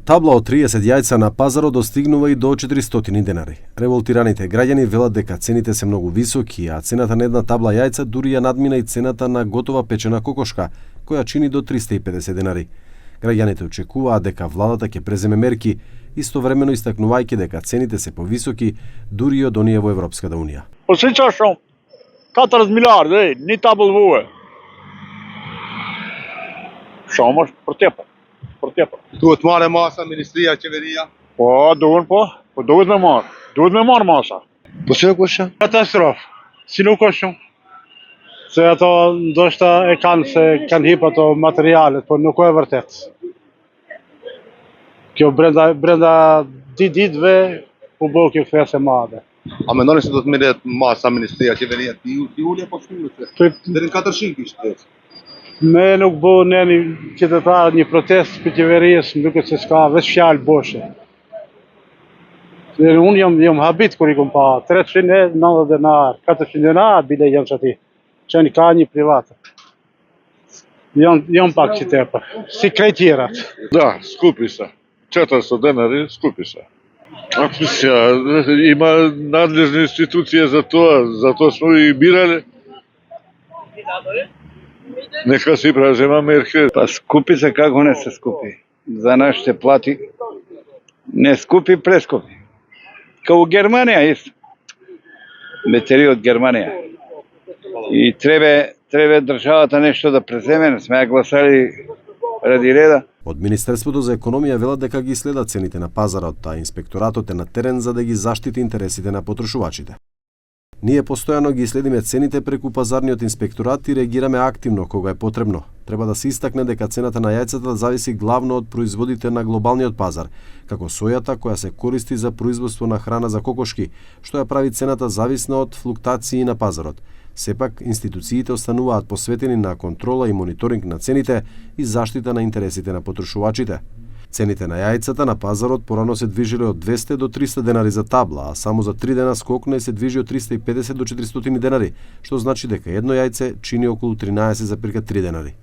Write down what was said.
Табла од 30 јајца на пазарот достигнува и до 400 денари. Револтираните граѓани велат дека цените се многу високи, а цената на една табла јајца дури ја надмина и цената на готова печена кокошка, која чини до 350 денари. Граѓаните очекуваат дека владата ќе преземе мерки, истовремено истакнувајќи дека цените се повисоки дури и од оние во Европската Унија. Po si qa shumë, 40 miliardë, një tabull vuë. Shumë është për tepër. Duhet marrë masa, ministria, qeveria? Po, duhet me marrë. Duhet me marrë masa. Po si nuk është? Katastrofë, si nuk është shumë. Se ato ndoshta e kanë hip ato materialet, po nuk e vërtet. Kjo brenda ditëve u bë kjo kthesë e madhe. A mendoni se do të merret masa, ministria, qeveria ti ulje po shkruhet? Deri në 400 kishte. Me nuk bo në një qytetar një protest për qeverisë, më duket se s'ka veç fjalë boshe. Unë jam habit kur i kom pa 390 denar, 400 denar bile janë qëti, që një ka një private. Jam pak që tepër, si krejtjerat. Да, скупи се. 400 денари скупи се. Има надлежни институции за тоа сме и бирали. Нека си презема мерки. Па скупи се како не се скупи. За нас ще плати не скупи, прескупи. Као Германија исто. Метери од Германија. И треба државата нешто да преземе, не сме ја гласали ради реда. Од Министерството за економија велат дека ги следат цените на пазарот, а инспекторатот е на терен за да ги заштити интересите на потрошувачите. Ние постојано ги следиме цените преку пазарниот инспекторат и реагираме активно кога е потребно. Треба да се истакне дека цената на јајцата зависи главно од производите на глобалниот пазар, како сојата која се користи за производство на храна за кокошки, што ја прави цената зависна од флуктуации на пазарот. Сепак, институциите остануваат посветени на контрола и мониторинг на цените и заштита на интересите на потрошувачите. Цените на јајцата на пазарот порано се движеле од 200 до 300 денари за табла, а само за 3 дена скокна и се движи од 350 до 400 денари, што значи дека едно јајце чини околу 13,3 денари.